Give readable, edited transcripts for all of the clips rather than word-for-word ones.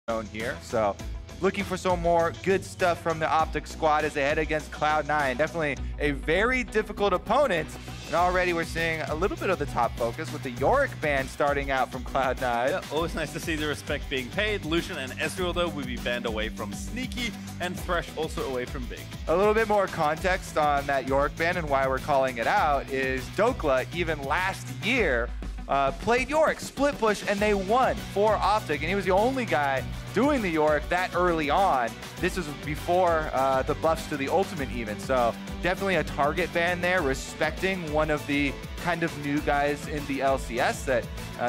zone here. So looking for some more good stuff from the OpTic squad as they head against Cloud9. Definitely a very difficult opponent. And already we're seeing a little bit of the top focus with the Yorick ban starting out from Cloud9. Yeah, always nice to see the respect being paid. Lucian and Ezreal, though, will be banned away from Sneaky, and Thresh also away from Big. A little bit more context on that Yorick ban and why we're calling it out is Dokla, even last year, played Yorick, split push, and they won for OpTic, and he was the only guy doing the Yorick that early on. This was before the buffs to the ultimate even, so definitely a target ban there, respecting one of the kind of new guys in the LCS that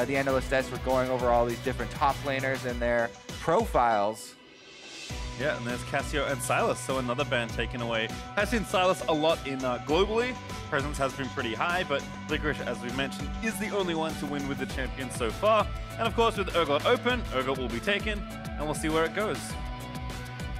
the analyst were going over all these different top laners and their profiles. Yeah, and there's Cassio and Silas, so another ban taken away. Has seen Silas a lot in globally. Presence has been pretty high, but Licorice, as we mentioned, is the only one to win with the champion so far. And of course, with Urgot open, Urgot will be taken, and we'll see where it goes.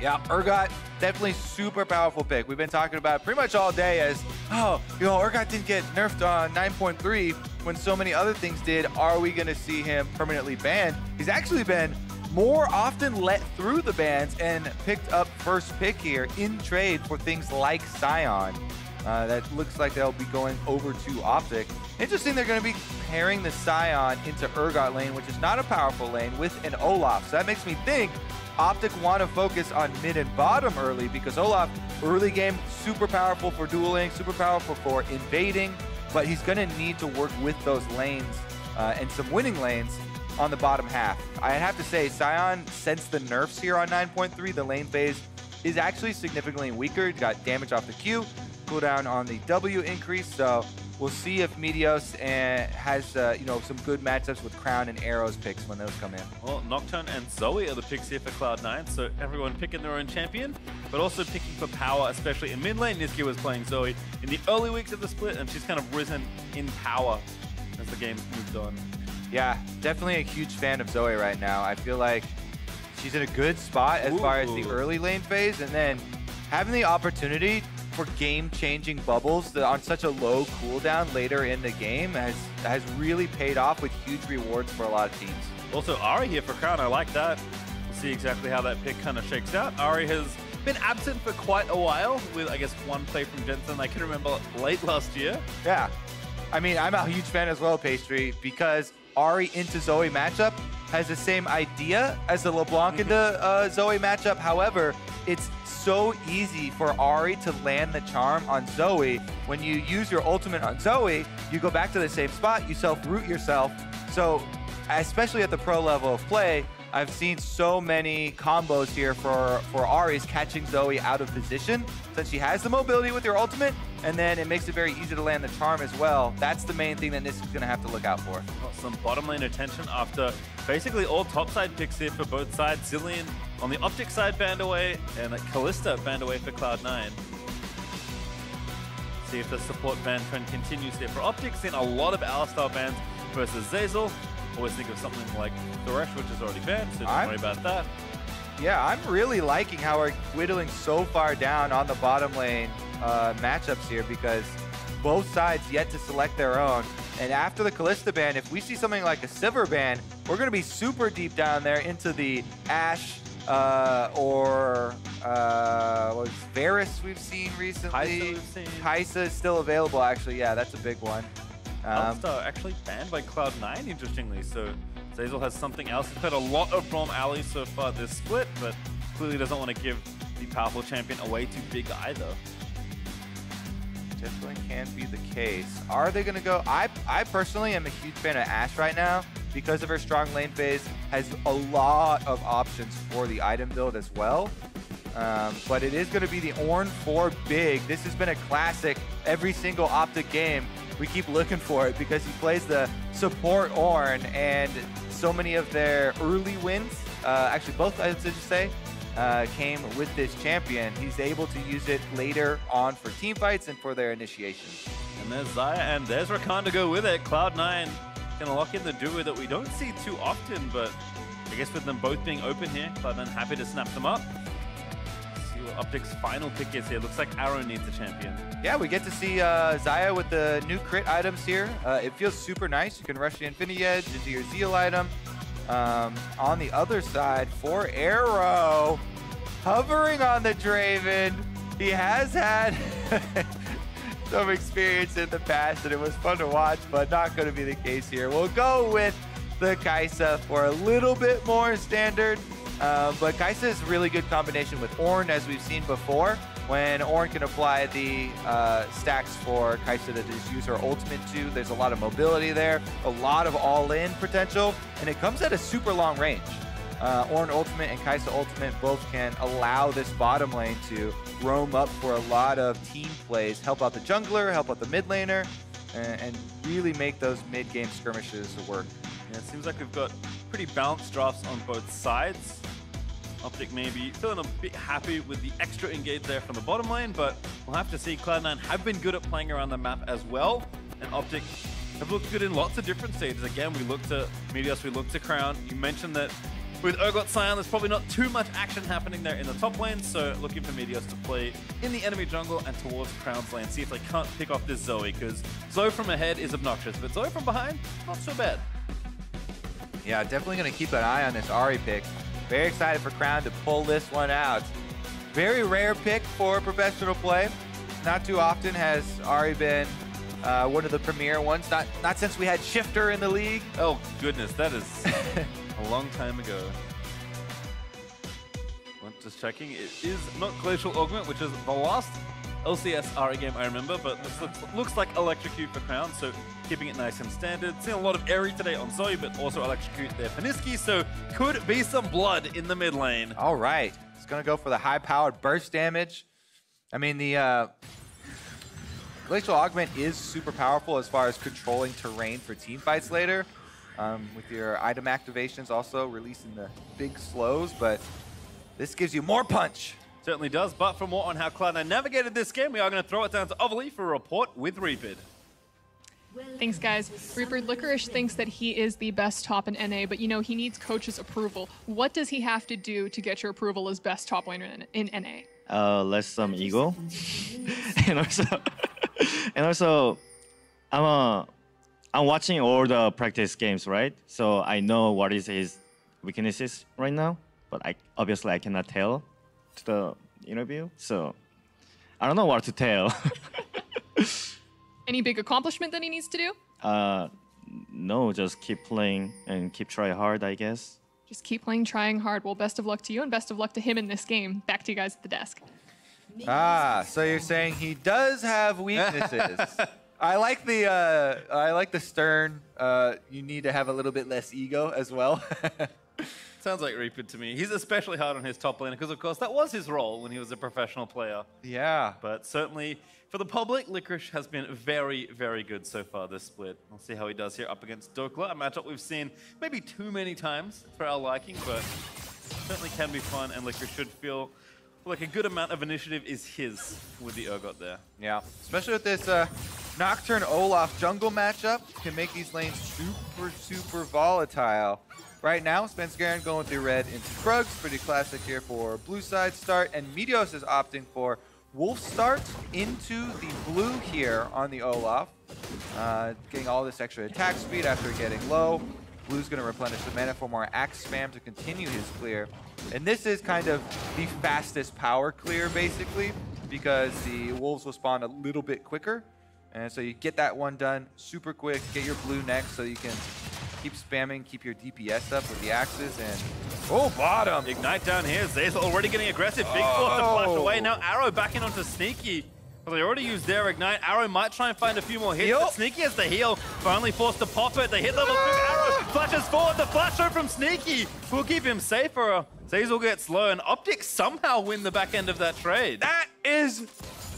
Yeah, Urgot, definitely super powerful pick. We've been talking about it pretty much all day as, oh, you know, Urgot didn't get nerfed on 9.3 when so many other things did. Are we going to see him permanently banned? He's actually been more often let through the bans and picked up first pick here in trade for things like Sion. That looks like they'll be going over to OpTic. Interesting, they're going to be pairing the Sion into Urgot lane, which is not a powerful lane, with an Olaf. So that makes me think OpTic want to focus on mid and bottom early because Olaf, early game, super powerful for dueling, super powerful for invading, but he's going to need to work with those lanes and some winning lanes on the bottom half. I have to say, Sion, since the nerfs here on 9.3, the lane phase is actually significantly weaker. He got damage off the Q, cooldown on the W increase, so we'll see if Meteos has you know, some good matchups with Crown and Arrows picks when those come in. Well, Nocturne and Zoe are the picks here for Cloud9, so everyone picking their own champion, but also picking for power, especially in mid lane. Niski was playing Zoe in the early weeks of the split, and she's kind of risen in power as the game's moved on. Yeah, definitely a huge fan of Zoe right now. I feel like she's in a good spot as far as the early lane phase, and then having the opportunity for game-changing bubbles on such a low cooldown later in the game has really paid off with huge rewards for a lot of teams. Also, Ari here for Crown, I like that. We'll see exactly how that pick kind of shakes out. Ari has been absent for quite a while with, I guess, one play from Jensen I can remember late last year. Yeah, I mean, I'm a huge fan as well, Pastry, because Ari into Zoe matchup has the same idea as the LeBlanc into Zoe matchup. However, it's so easy for Ari to land the charm on Zoe. When you use your ultimate on Zoe, you go back to the same spot, you self-root yourself. So, especially at the pro level of play, I've seen so many combos here for Ari's catching Zoe out of position, since she has the mobility with your ultimate, and then it makes it very easy to land the charm as well. That's the main thing that Nisk is going to have to look out for. Got some bottom lane attention after basically all topside picks here for both sides. Zilean on the OpTic side banned away, and Kalista banned away for Cloud9. See if the support ban trend continues here for OpTic. Seen a lot of Alistar bans versus Zeyzal. Always think of something like Thresh, which is already banned, so don't worry about that. Yeah, I'm really liking how we're whittling so far down on the bottom lane matchups here, because both sides yet to select their own. And after the Kalista ban, if we see something like a Sivir ban, we're going to be super deep down there into the Ashe or what was Varus we've seen recently. Kaisa is still available, actually. Yeah, that's a big one. Alistar actually banned by Cloud9, interestingly, so Zeyzal has something else. He's played a lot of Braum Ali so far this split, but clearly doesn't want to give the powerful champion away too big either. Definitely can be the case. Are they going to go? I personally am a huge fan of Ashe right now because of her strong lane phase. Has a lot of options for the item build as well. But it is going to be the Ornn for Big. This has been a classic every single OpTic game. We keep looking for it because he plays the support Ornn, and so many of their early wins, actually both I should say, came with this champion. He's able to use it later on for team fights and for their initiation. And there's Xayah, and there's Rakan to go with it. Cloud9 gonna lock in the duo that we don't see too often, but I guess with them both being open here, Cloud9 happy to snap them up. See what OpTic's final pick is here. Looks like Arrow needs a champion. Yeah, we get to see Xayah with the new crit items here. It feels super nice. You can rush the Infinity Edge into your Zeal item. On the other side, for Arrow, hovering on the Draven. He has had some experience in the past, and it was fun to watch, but not going to be the case here. We'll go with the Kai'Sa for a little bit more standard, but Kai'Sa is a really good combination with Ornn, as we've seen before. When Ornn can apply the stacks for Kai'Sa to just use her ultimate too, there's a lot of mobility there, a lot of all-in potential, and it comes at a super long range. Ornn ultimate and Kai'Sa ultimate both can allow this bottom lane to roam up for a lot of team plays, help out the jungler, help out the mid laner, and really make those mid-game skirmishes work. Yeah, it seems like we've got pretty balanced drafts on both sides. OpTic maybe feeling a bit happy with the extra engage there from the bottom lane, but we'll have to see. Cloud9 have been good at playing around the map as well, and OpTic have looked good in lots of different stages. Again, we looked to Meteos, we looked to Crown. You mentioned that with Urgot Sion, there's probably not too much action happening there in the top lane, so looking for Meteos to play in the enemy jungle and towards Crown's lane, see if they can't pick off this Zoe, because Zoe from ahead is obnoxious, but Zoe from behind, not so bad. Yeah, definitely going to keep an eye on this Ahri pick. Very excited for Crown to pull this one out. Very rare pick for professional play. Not too often has Ahri been one of the premier ones, not since we had Shifter in the league. Oh goodness, that is a long time ago. Just checking, it is not Glacial Augment, which is the last LCS Ahri game I remember, but this looks like Electrocute for Crown, so keeping it nice and standard. Seeing a lot of Airy today on Zoe, but also Electrocute there for Niski, so could be some blood in the mid lane. All right, it's going to go for the high-powered burst damage. I mean, the Glacial Augment is super powerful as far as controlling terrain for team fights later, with your item activations also releasing the big slows, but this gives you more punch. Certainly does, but for more on how Cloud9 navigated this game, we are going to throw it down to Ovally for a report with Reapid. Thanks, guys. Reaper Licorice thinks that he is the best top in NA, but you know, he needs coach's approval. What does he have to do to get your approval as best top laner in NA? Less some ego. and also I'm watching all the practice games, right? So I know what is his weaknesses right now, but obviously I cannot tell to the interview, so I don't know what to tell. Any big accomplishment that he needs to do? No, just keep playing and keep trying hard, I guess. Just keep playing, trying hard. Well, best of luck to you and best of luck to him in this game. Back to you guys at the desk. So you're saying he does have weaknesses. I like the stern. You need to have a little bit less ego as well. Sounds like Reapid to me. He's especially hard on his top laner because, of course, that was his role when he was a professional player. Yeah. But certainly, for the public, Licorice has been very, very good so far this split. We'll see how he does here up against Dokla, a matchup we've seen maybe too many times for our liking, but certainly can be fun, and Licorice should feel like a good amount of initiative is his with the Urgot there. Yeah, especially with this Nocturne Olaf jungle matchup, can make these lanes super, super volatile. Right now, Spenskaren going through red into Krugs, pretty classic here for blue side start, and Meteos is opting for Wolf start into the blue here on the Olaf, getting all this extra attack speed after getting low. Blue's going to replenish the mana for more axe spam to continue his clear. And this is kind of the fastest power clear, basically, because the wolves will spawn a little bit quicker. And so you get that one done super quick, get your blue next so you can keep spamming, keep your DPS up with the axes, and oh, bottom! Ignite down here. Zazel already getting aggressive. Big force to flash away. Now Arrow backing onto Sneaky. Well, they already used their Ignite. Arrow might try and find a few more hits, but Sneaky has the heal. Finally forced to pop it. They hit level 2. Arrow flashes forward. The flash throw from Sneaky will keep him safer. Zazel gets low, and OpTic somehow win the back end of that trade. That is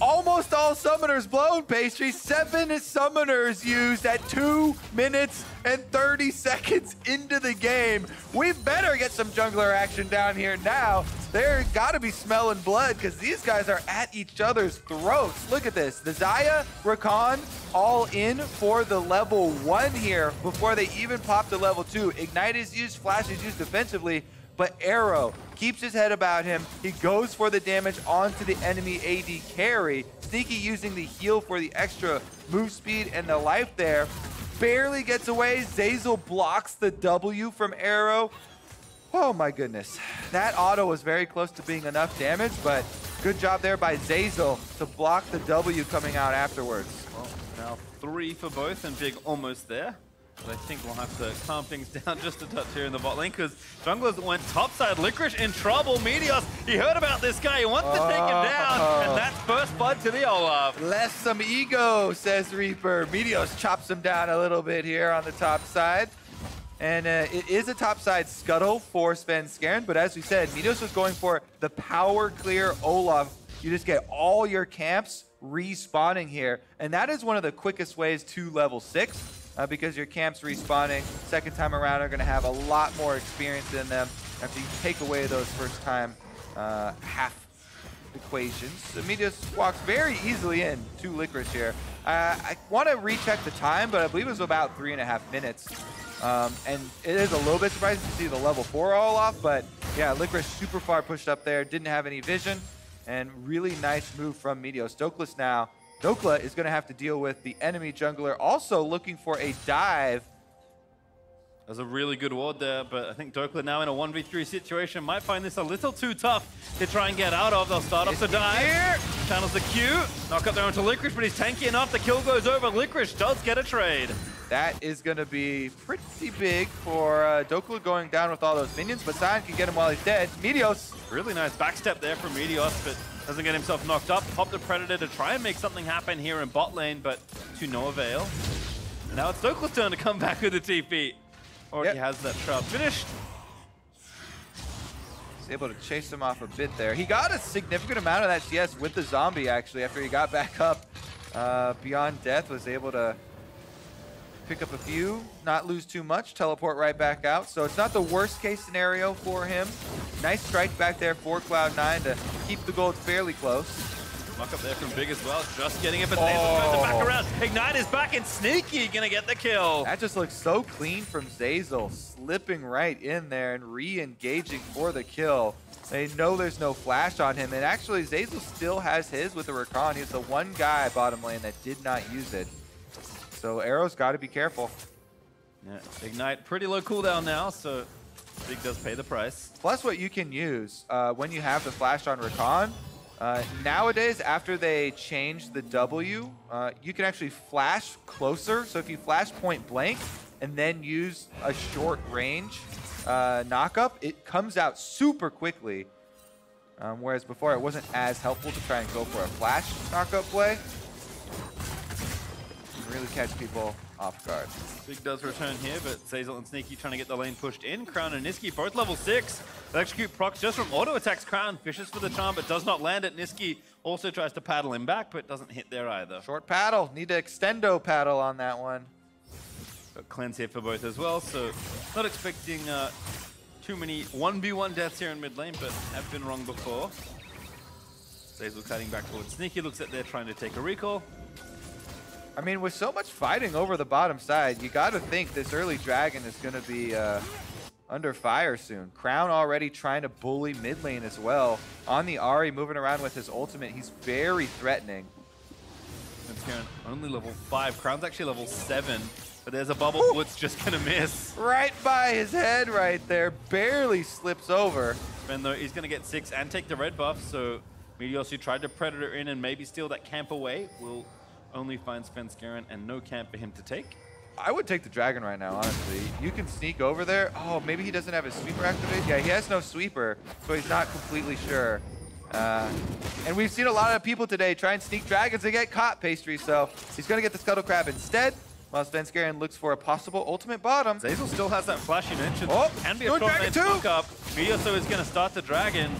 almost all summoners blown, Pastry. 7 summoners used at 2 minutes and 30 seconds into the game. We better get some jungler action down here now. They're gotta be smelling blood because these guys are at each other's throats. Look at this. The Xayah, Rakan, all in for the level 1 here before they even pop the level 2. Ignite is used, Flash is used defensively, but Arrow keeps his head about him. He goes for the damage onto the enemy AD carry. Sneaky using the heal for the extra move speed and the life there. barely gets away. Zeyzal blocks the W from Arrow. Oh my goodness. That auto was very close to being enough damage, but good job there by Zeyzal to block the W coming out afterwards. Well, now 3 for both, and Big almost there. But I think we'll have to calm things down just a touch here in the bot lane, because junglers went topside. Licorice in trouble. Meteos, he heard about this guy. He wants to take him down, and that's first blood to the Olaf. Less some ego, says Reaper. Meteos chops him down a little bit here on the top side. And it is a topside scuttle for Svenskeren, but as we said, Meteos was going for the power clear Olaf. You just get all your camps respawning here, and that is one of the quickest ways to level 6. Because your camps respawning second time around are going to have a lot more experience in them after you take away those first time half equations. So Meteos walks very easily in to Licorice here. I want to recheck the time, but I believe it was about 3.5 minutes. And it is a little bit surprising to see the level 4 all off, but yeah, Licorice super far pushed up there, didn't have any vision, and really nice move from Meteos. Dokeless now. Dokla is going to have to deal with the enemy jungler, also looking for a dive. That was a really good ward there, but I think Dokla now in a 1v3 situation might find this a little too tough to try and get out of. They'll start off the dive. Channels the Q. Knock up there onto Licorice, but he's tanky enough. The kill goes over. Licorice does get a trade. That is going to be pretty big for Dokla going down with all those minions, but Sion can get him while he's dead. Meteos. Really nice backstep there from Meteos, but doesn't get himself knocked up. Pop the Predator to try and make something happen here in bot lane, but to no avail. And now it's Dokla's turn to come back with the TP. Already has that shroud finished. He's able to chase him off a bit there. He got a significant amount of that CS with the zombie, actually, after he got back up. Beyond Death was able to pick up a few, not lose too much, teleport right back out. So it's not the worst case scenario for him. Nice strike back there for Cloud9 to keep the gold fairly close. Muck up there from Big as well, just getting it, but Zeyzal turns it back around. Ignite is back, and Sneaky gonna get the kill. That just looks so clean from Zeyzal, slipping right in there and re-engaging for the kill. They know there's no flash on him, and actually Zeyzal still has his with the Rakan. He's the one guy bottom lane that did not use it. So Arrow's got to be careful. Yeah, Ignite, pretty low cooldown now, so Big does pay the price. Plus what you can use when you have the flash on Rakan, nowadays after they change the W, you can actually flash closer. So if you flash point blank and then use a short range knock-up, it comes out super quickly. Whereas before it wasn't as helpful to try and go for a flash knock-up play. Really catch people off guard. Big does return here, but Zeyzal and Sneaky trying to get the lane pushed in. Crown and Niski both level 6. Electrocute procs just from auto attacks Crown. Fishes for the charm, but does not land it. Niski also tries to paddle him back, but doesn't hit there either. Short paddle. Need to extendo paddle on that one. Got cleanse here for both as well, so not expecting too many 1v1 deaths here in mid lane, but have been wrong before. Zeyzal cutting back towards Sneaky. Looks like they're trying to take a recall. I mean, with so much fighting over the bottom side, you got to think this early dragon is going to be under fire soon. Crown already trying to bully mid lane as well. On the Ahri, moving around with his ultimate, he's very threatening. Svenskeren only level 5. Crown's actually level 7, but there's a bubble. Wood's just going to miss. Right by his head right there. Barely slips over. And though he's going to get 6 and take the red buff, so Meteos, who tried to Predator in and maybe steal that camp away, will only find Svenskeren and no camp for him to take. I would take the dragon right now, honestly. You can sneak over there. Oh, maybe he doesn't have his sweeper activated. Yeah, he has no sweeper, so he's not completely sure. And we've seen a lot of people today try and sneak dragons and get caught, Pastry, so he's going to get the Scuttle Crab instead, while Svenskeren looks for a possible ultimate bottom. Zeyzal still has that flash you mentioned. Oh, can be a short range hook up. Meteos is going to start the dragon.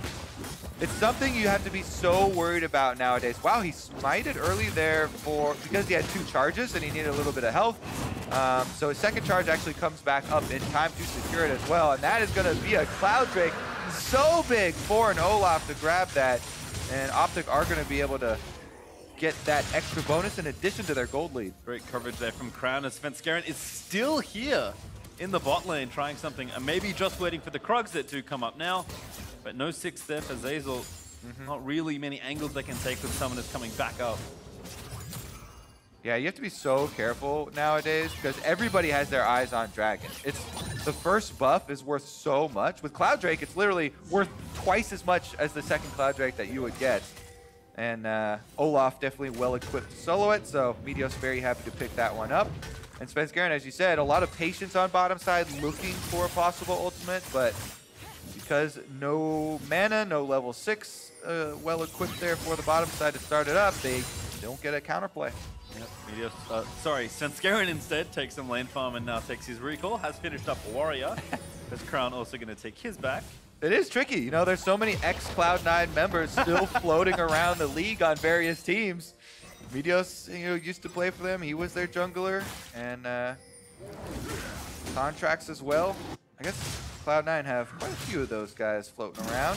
It's something you have to be so worried about nowadays. Wow, he smited early there because he had 2 charges and he needed a little bit of health. So his second charge actually comes back up in time to secure it as well. And that is going to be a Cloud Drake so big for an Olaf to grab that. And OpTic are going to be able to get that extra bonus in addition to their gold lead. Great coverage there from Crown as Svenskeren is still here in the bot lane trying something. And maybe just waiting for the Krugs that do come up now. But no 6 there for Zeyzal. Not really many angles they can take with Summoners coming back up. Yeah, you have to be so careful nowadays because everybody has their eyes on Dragon. It's the first buff is worth so much. With Cloud Drake, it's literally worth twice as much as the second Cloud Drake that you would get. And Olaf definitely well equipped to solo it, so Meteos very happy to pick that one up. And Svenskeren, as you said, a lot of patience on bottom side, looking for a possible ultimate, but because no mana, no level 6 well equipped there for the bottom side to start it up, they don't get a counterplay. Yep, Meteos, sorry, Svenskeren instead takes some lane farm and now takes his recall, has finished up Warrior. There's Crown also going to take his back. It is tricky. You know, there's so many ex-Cloud9 members still floating around the league on various teams. Meteos, you know, used to play for them. He was their jungler. And contracts as well. I guess Cloud9 have quite a few of those guys floating around.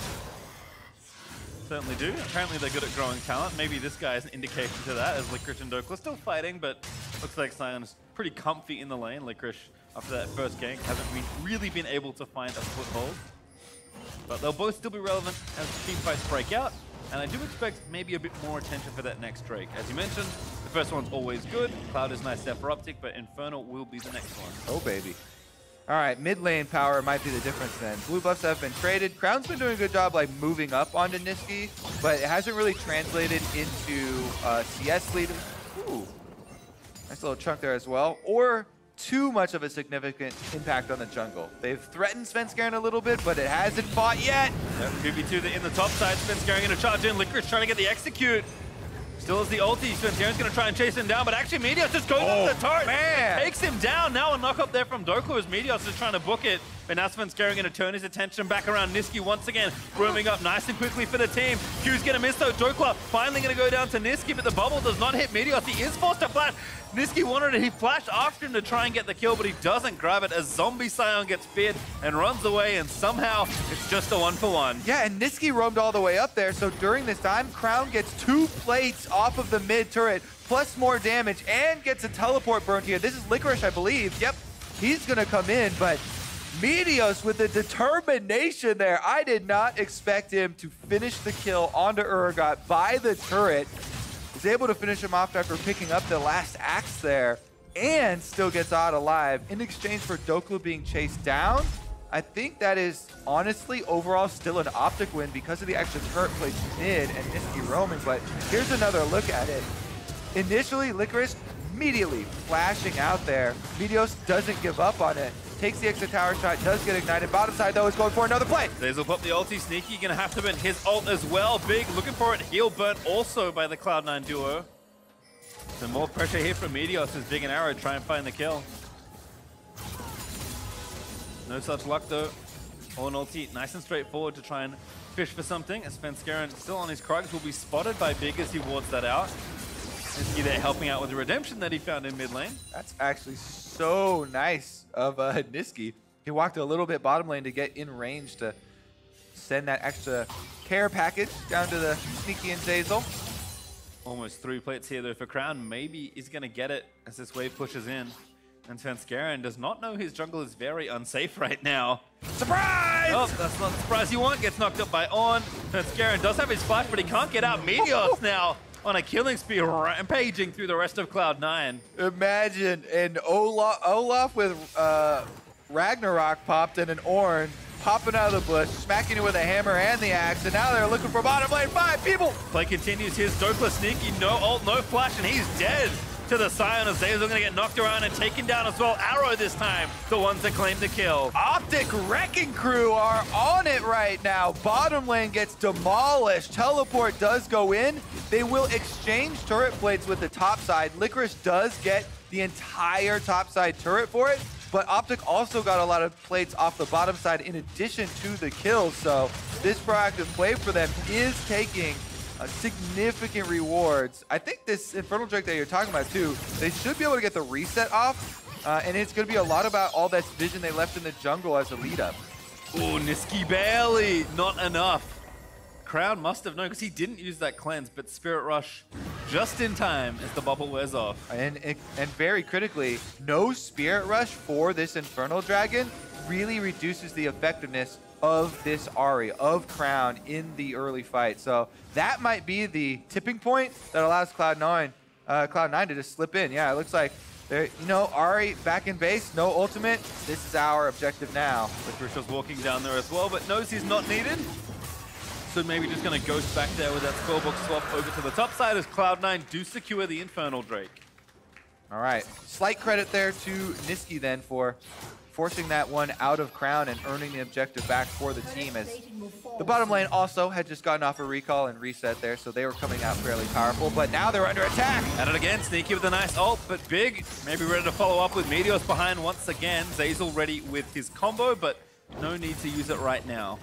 Certainly do. Apparently they're good at growing talent. Maybe this guy is an indication to that, as Licorice and Dokla still fighting, but looks like Sion is pretty comfy in the lane. Licorice, after that first gank, hasn't really been able to find a foothold. But they'll both still be relevant as team fights break out, and I do expect maybe a bit more attention for that next Drake. As you mentioned, the first one's always good. Cloud is nice there for OpTic, but Infernal will be the next one. Oh, baby. All right, mid lane power might be the difference then. Blue buffs have been traded. Crown's been doing a good job like moving up onto Niski, but it hasn't really translated into CS lead. Ooh, nice little chunk there as well. Or too much of a significant impact on the jungle. They've threatened Svenskeren a little bit, but it hasn't fought yet. Yep, 2v2 in the top side. Svenskeren going to charge in. Licorice trying to get the execute. Still has the ulti. Svenskeren's going to try and chase him down, but actually Meteos just goes up the turret. Man. Takes him down. Now a knock up there from Dokla as Meteos is trying to book it. But now Svenskeren going to turn his attention back around Niski once again, roaming up nice and quickly for the team. Q's going to miss though. Dokla finally going to go down to Niski, but the bubble does not hit Meteos. He is forced to flash. Niski wanted it. He flashed after him to try and get the kill, but he doesn't grab it as Zombie Sion gets feared and runs away, and somehow it's just a 1-for-1. Yeah, and Niski roamed all the way up there, so during this time, Crown gets 2 plates off of the mid turret, plus more damage, and gets a teleport burned here. This is Licorice, I believe. Yep, he's gonna come in, but Meteos with the determination there. I did not expect him to finish the kill onto Urgot by the turret. Is able to finish him off after picking up the last axe there, and still gets out alive in exchange for Dokla being chased down. I think that is honestly overall still an OpTic win because of the extra turret placed mid and Niski roaming, but here's another look at it. Initially, Licorice immediately flashing out there. Meteos doesn't give up on it. Takes the extra tower shot, does get ignited. Bottom side, though, is going for another play. Zazel will pop the ulti. Sneaky gonna have to burn his ult as well. Big looking for it. Heal burnt also by the Cloud9 duo. Some more pressure here from Meteos as Big and Arrow try and find the kill. No such luck, though. All an ulti, nice and straightforward to try and fish for something. As Svenskeren still on his Krugs, will be spotted by Big as he wards that out. Niski there helping out with the redemption that he found in mid lane. That's actually so nice of Niski. He walked a little bit bottom lane to get in range to send that extra care package down to the Sneaky and Zazel. Almost 3 plates here though for Crown. Maybe he's going to get it as this wave pushes in. And Svenskeren does not know his jungle is very unsafe right now. Surprise! Oh, that's not the surprise you want. Gets knocked up by On. Svenskeren does have his flash, but he can't get out. Meteos now on a killing spree, rampaging through the rest of Cloud9. Imagine an Olaf with Ragnarok popped and an Ornn popping out of the bush, smacking it with a hammer and the axe, and now they're looking for bottom lane 5 people. Play continues. Here's Dokla Sneaky, no ult, no flash, and he's dead to the Sion as Zazel gonna get knocked around and taken down as well. Arrow this time, the ones that claim the kill. OpTic Wrecking Crew are on it right now. Bottom lane gets demolished. Teleport does go in. They will exchange turret plates with the top side. Licorice does get the entire top side turret for it, but OpTic also got a lot of plates off the bottom side in addition to the kills. So this proactive play for them is taking significant rewards. I think this Infernal Drake that you're talking about too, they should be able to get the reset off, and it's going to be a lot about all that vision they left in the jungle as a lead up. Oh, Niski barely, not enough. Crown must have known because he didn't use that cleanse, but Spirit Rush just in time as the bubble wears off. And very critically, no Spirit Rush for this Infernal Dragon really reduces the effectiveness of this Ahri, of Crown in the early fight. So that might be the tipping point that allows Cloud9 Cloud9 to just slip in. Yeah, it looks like they're, you know, Ari back in base, no ultimate. This is our objective now. Licorice was walking down there as well, but knows he's not needed. So maybe just going to ghost back there with that spellbook swap over to the top side as Cloud9 do secure the Infernal Drake. All right, slight credit there to Niski then for forcing that one out of Crown and earning the objective back for the team, as the bottom lane also had just gotten off a recall and reset there, so they were coming out fairly powerful, but now they're under attack. At it again, Sneaky with a nice ult, but Big maybe ready to follow up with Meteors behind once again. Zazel ready with his combo, but no need to use it right now.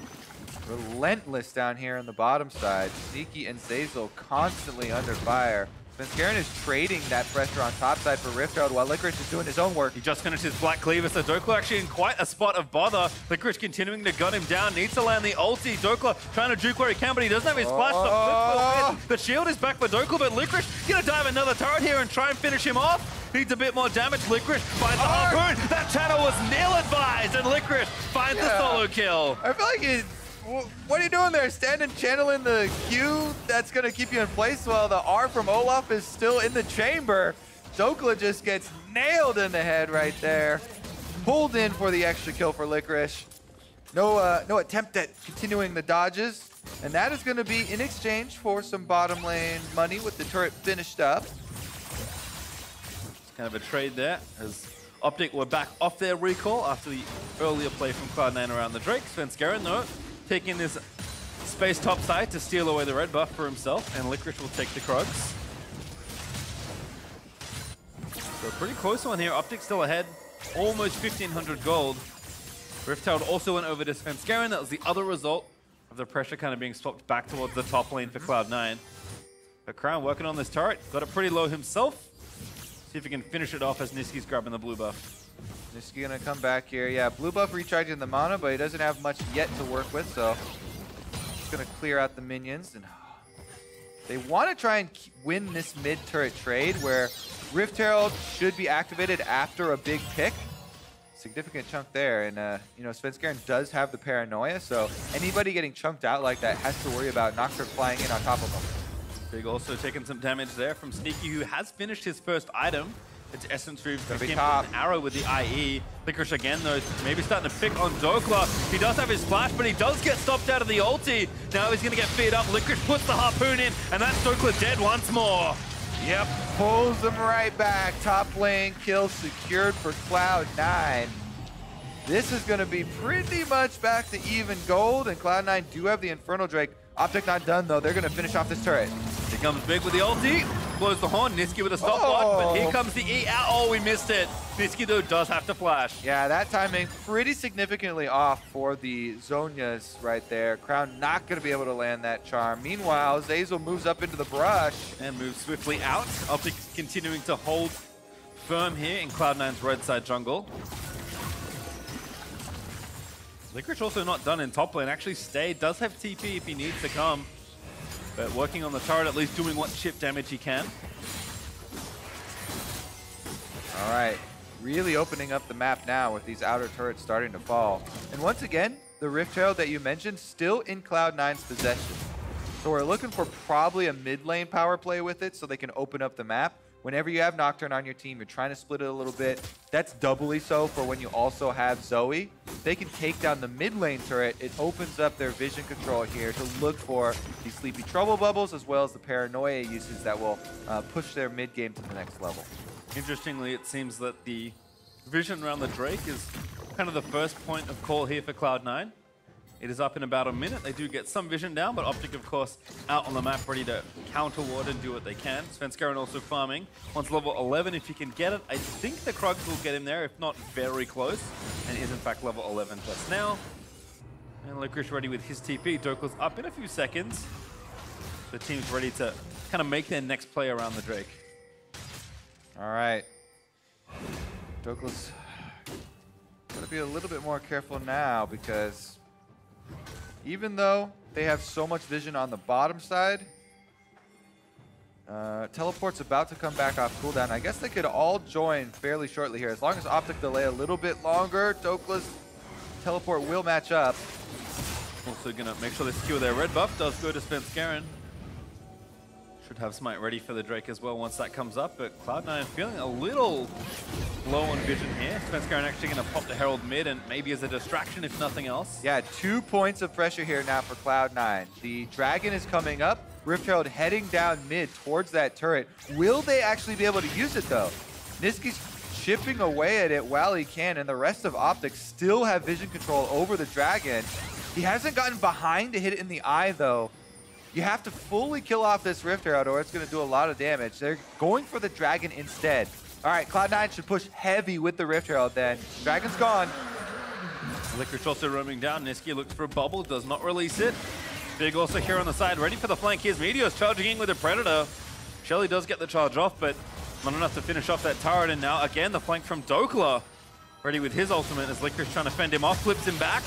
Relentless down here on the bottom side. Sneaky and Zazel constantly under fire. Svenskeren is trading that pressure on top side for Rift Herald while Licorice is doing his own work. He just finished his Black Cleaver, so Dokla actually in quite a spot of bother. Licorice continuing to gun him down, needs to land the ulti. Dokla trying to juke where he can, but he doesn't have his flash. The shield is back for Dokla, but Licorice gonna dive another turret here and try and finish him off. Needs a bit more damage. Licorice finds the harpoon. That channel was ill-advised, and Licorice finds the solo kill. I feel like it. What are you doing there? Standing, channeling the Q that's going to keep you in place while the R from Olaf is still in the chamber. Dokla just gets nailed in the head right there. Pulled in for the extra kill for Licorice. No attempt at continuing the dodges. And that is going to be in exchange for some bottom lane money with the turret finished up. Kind of a trade there as OpTic were back off their recall after the earlier play from Cloud9 around the Drake. Svenskeren, though, taking this space top side to steal away the red buff for himself, and Licorice will take the Krugs. So a pretty close one here. OpTic still ahead, almost 1,500 gold. Rift Herald also went over to Svenskeren. That was the other result of the pressure kind of being swapped back towards the top lane for Cloud9. But Crown working on this turret, got it pretty low himself. See if he can finish it off as Niski's grabbing the blue buff. Niski gonna come back here. Yeah, blue buff recharging the mana, but he doesn't have much yet to work with, so just gonna clear out the minions. And they want to try and win this mid turret trade where Rift Herald should be activated after a big pick. Significant chunk there, and you know, Svenskeren does have the paranoia, so anybody getting chunked out like that has to worry about Nocturne flying in on top of them. Big also taking some damage there from Sneaky, who has finished his first item. It's Essence Reeve with an arrow with the IE. Licorice again, though, maybe starting to pick on Dokla. He does have his splash, but he does get stopped out of the ulti. Now he's going to get feed up. Licorice puts the harpoon in, and that's Dokla dead once more. Yep, pulls them right back. Top lane kill secured for Cloud9. This is going to be pretty much back to even gold, and Cloud9 do have the Infernal Drake. OpTic not done, though. They're going to finish off this turret. He comes big with the ulti, blows the horn. Niski with a stopwatch, but here comes the E out. Oh, we missed it. Niski, though, does have to flash. Yeah, that timing pretty significantly off for the Zhonyas right there. Crown not going to be able to land that charm. Meanwhile, Zazel moves up into the brush. And moves swiftly out. OpTic continuing to hold firm here in Cloud9's red side jungle. Licorice also not done in top lane. Actually stayed. Does have TP if he needs to come. But working on the turret, at least doing what chip damage he can. All right. Really opening up the map now with these outer turrets starting to fall. And once again, the Rift Herald that you mentioned still in Cloud9's possession. So we're looking for probably a mid lane power play with it so they can open up the map. Whenever you have Nocturne on your team, you're trying to split it a little bit. That's doubly so for when you also have Zoe. If they can take down the mid lane turret, it opens up their vision control here to look for these Sleepy Trouble bubbles as well as the paranoia uses that will push their mid game to the next level. Interestingly, it seems that the vision around the Drake is kind of the first point of call here for Cloud9. It is up in about a minute. They do get some vision down, but OpTic, of course, out on the map, ready to counter ward and do what they can. Svenskeren also farming. Wants level 11 if he can get it. I think the Krugs will get him there, if not very close. And is, in fact, level 11 just now. And Licorice ready with his TP. Dokla's up in a few seconds. The team's ready to kind of make their next play around the Drake. All right. Dokla's got to be a little bit more careful now because even though they have so much vision on the bottom side, Teleport's about to come back off cooldown. I guess they could all join fairly shortly here. As long as OpTic delay a little bit longer, Dokla's Teleport will match up. Also going to make sure they secure their red buff. Does go to Svenskeren. Should have Smite ready for the Drake as well once that comes up, but Cloud9 feeling a little low on vision here. Svenskeren actually going to pop the Herald mid and maybe as a distraction if nothing else. Yeah, 2 points of pressure here now for Cloud9. The Dragon is coming up. Rift Herald heading down mid towards that turret. Will they actually be able to use it though? Niski's chipping away at it while he can, and the rest of OpTic still have vision control over the Dragon. He hasn't gotten behind to hit it in the eye though. You have to fully kill off this Rift Herald or it's going to do a lot of damage. They're going for the Dragon instead. All right, Cloud9 should push heavy with the Rift Herald then. Dragon's gone. Licorice also roaming down. Niski looks for a bubble, does not release it. Big also here on the side, ready for the flank. Here's Meteor's charging in with a Predator. Shelly does get the charge off, but not enough to finish off that turret. And now again, the flank from Dokla. Ready with his ultimate as Licorice trying to fend him off, flips him back.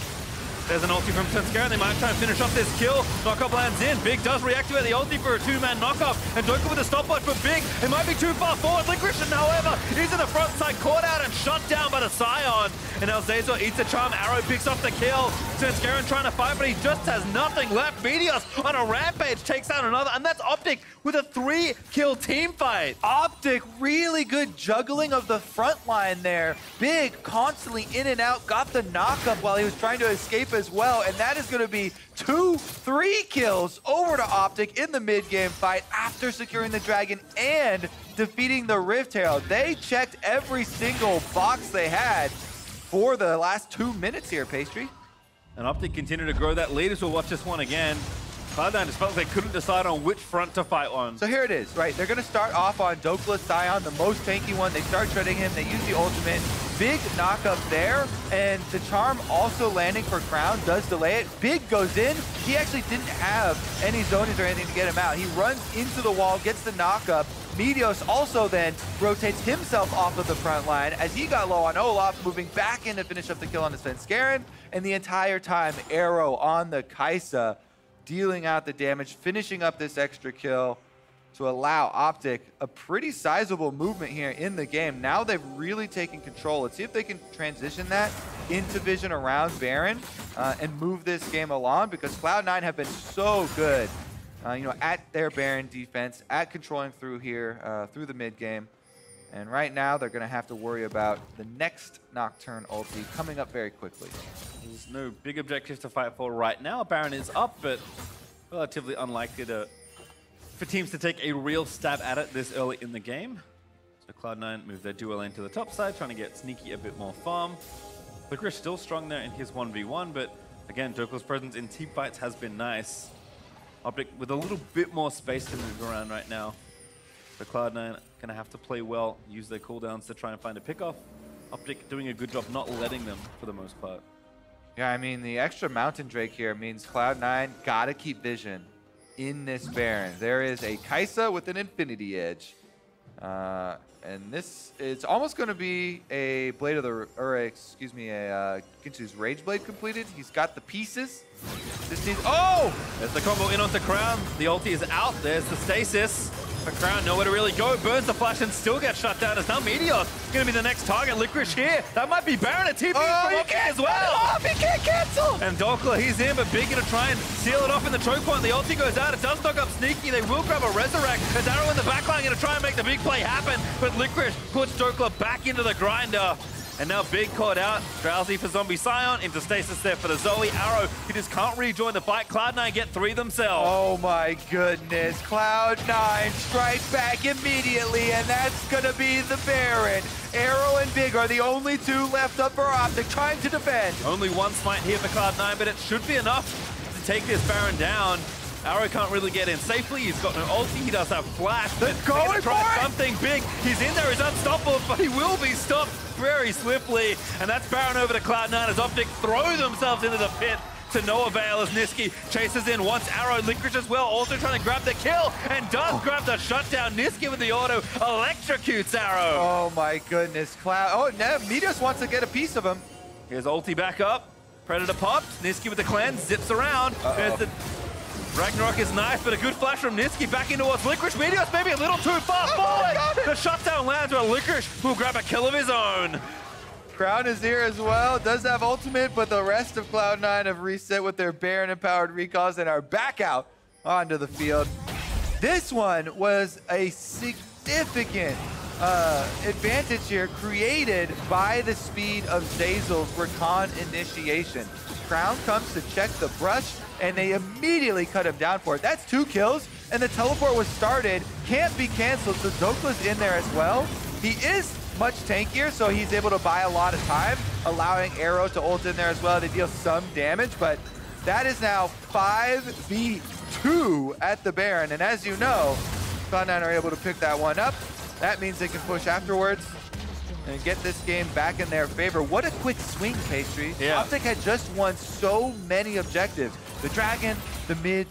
There's an ulti from Svenskeren. They might try and finish off this kill. Knockup lands in. Big does reactivate the ulti for a 2-man knockup. And Dokla with a stopwatch for Big. It might be too far forward. Licorice, however, is in the front side, caught out and shut down by the Scion. And now Zazor eats a charm. Arrow picks off the kill. Svenskeren trying to fight, but he just has nothing left. Meteos on a rampage takes out another. And that's OpTic with a 3-kill team fight. OpTic, really good juggling of the front line there. Big, constantly in and out, got the knockup while he was trying to escape as well, and that is going to be 2-3 kills over to OpTic in the mid-game fight after securing the Dragon and defeating the Rift Herald. They checked every single box they had for the last 2 minutes here, Pastry. And OpTic continue to grow that lead as we'll watch this one again. Cloud9 just felt like they couldn't decide on which front to fight on. So here it is, right? They're going to start off on Dokla Scion, the most tanky one. They start shredding him. They use the ultimate. Big knockup there, and the charm also landing for Crown does delay it. Big goes in. He actually didn't have any zonies or anything to get him out. He runs into the wall, gets the knockup. Meteos also then rotates himself off of the front line as he got low on Olaf, moving back in to finish up the kill on the Svenskeren. And the entire time, Arrow on the Kai'Sa, dealing out the damage, finishing up this extra kill to allow OpTic a pretty sizable movement here in the game. Now they've really taken control. Let's see if they can transition that into vision around Baron and move this game along, because Cloud9 have been so good at their Baron defense, at controlling through here, through the mid game. And right now they're gonna have to worry about the next Nocturne ulti coming up very quickly. There's no big objectives to fight for right now. Baron is up, but relatively unlikely for teams to take a real stab at it this early in the game. So Cloud9 move their duo lane to the top side, trying to get Sneaky a bit more farm. Licorice still strong there in his 1v1, but again, Dokla's presence in team fights has been nice. OpTic with a little bit more space to move around right now. So Cloud9 gonna have to play well, use their cooldowns to try and find a pickoff. OpTic doing a good job not letting them for the most part. Yeah, I mean, the extra Mountain Drake here means Cloud9 gotta keep vision in this Baron. There is a Kai'Sa with an Infinity Edge. And this is almost going to be a Blade of the, or excuse me, a Ginsu's Rage Blade completed. He's got the pieces. This needs, oh! There's the combo in onto Crown. The ulti is out. There's the stasis. But Crown nowhere to really go. Burns the flash and still gets shut down. As now Meteos going to be the next target. Licorice here. That might be Baron at TP from OpTic as well. Oh, he can't cancel! And Dokla, he's in, but Big going to try and seal it off in the choke point. The ulti goes out. It does knock up Sneaky. They will grab a Resurrect. As Arrow in the backline going to try and make the big play happen. But Licorice puts Dokla back into the grinder. And now Big caught out. Drowsy for Zombie Scion. Into stasis there for the Zoe. Arrow, he just can't rejoin the fight. Cloud9 get 3 themselves. Oh my goodness. Cloud9 strike back immediately, and that's going to be the Baron. Arrow and Big are the only 2 left up for OpTic, trying to defend. Only one smite here for Cloud9, but it should be enough to take this Baron down. Arrow can't really get in safely. He's got no ulti. He does have flash. They're going for it! Something big. He's in there. He's unstoppable, but he will be stopped very swiftly. And that's Baron over to Cloud9 as OpTic throw themselves into the pit to no avail as Niski chases in once. Arrow, Licorice as well, also trying to grab the kill and does grab the shutdown. Niski with the auto electrocutes Arrow. Oh my goodness. Cloud. Oh, no. Meteos wants to get a piece of him. Here's ulti back up. Predator popped. Niski with the cleanse zips around. There's the Ragnarok is nice, but a good flash from Niski back into what's Licorice. Meteos maybe a little too far forward. The shutdown lands where Licorice will grab a kill of his own. Crown is here as well, does have ultimate, but the rest of Cloud9 have reset with their Baron-empowered recalls and are back out onto the field. This one was a significant advantage here created by the speed of Zeyzal's Recon initiation. Crown comes to check the brush, and they immediately cut him down for it. That's 2 kills, and the teleport was started. Can't be canceled, so Zokla's in there as well. He is much tankier, so he's able to buy a lot of time, allowing Arrow to ult in there as well to deal some damage, but that is now 5v2 at the Baron, and as you know, Cloud9 are able to pick that one up. That means they can push afterwards and get this game back in their favor. What a quick swing, Pastry. Yeah. OpTic had just won so many objectives. The Dragon, the mid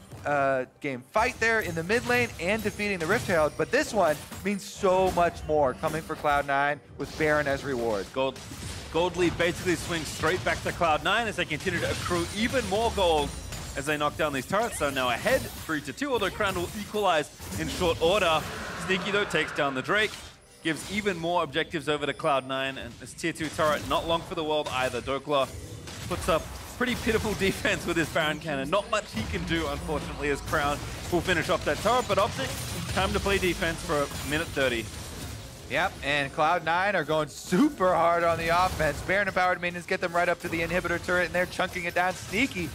game fight there in the mid lane, and defeating the Rift Herald, but this one means so much more coming for Cloud9 with Baron as reward. Gold lead basically swings straight back to Cloud9 as they continue to accrue even more gold as they knock down these turrets. So now ahead 3-2, although Crown will equalize in short order. Sneaky though takes down the Drake, gives even more objectives over to Cloud9, and this tier 2 turret not long for the world either. Dokla puts up pretty pitiful defense with his Baron cannon. Not much he can do, unfortunately, as Crown will finish off that turret, but OpTic, time to play defense for a minute 30. Yep, and Cloud9 are going super hard on the offense. Baron empowered minions get them right up to the inhibitor turret, and they're chunking it down. Sneaky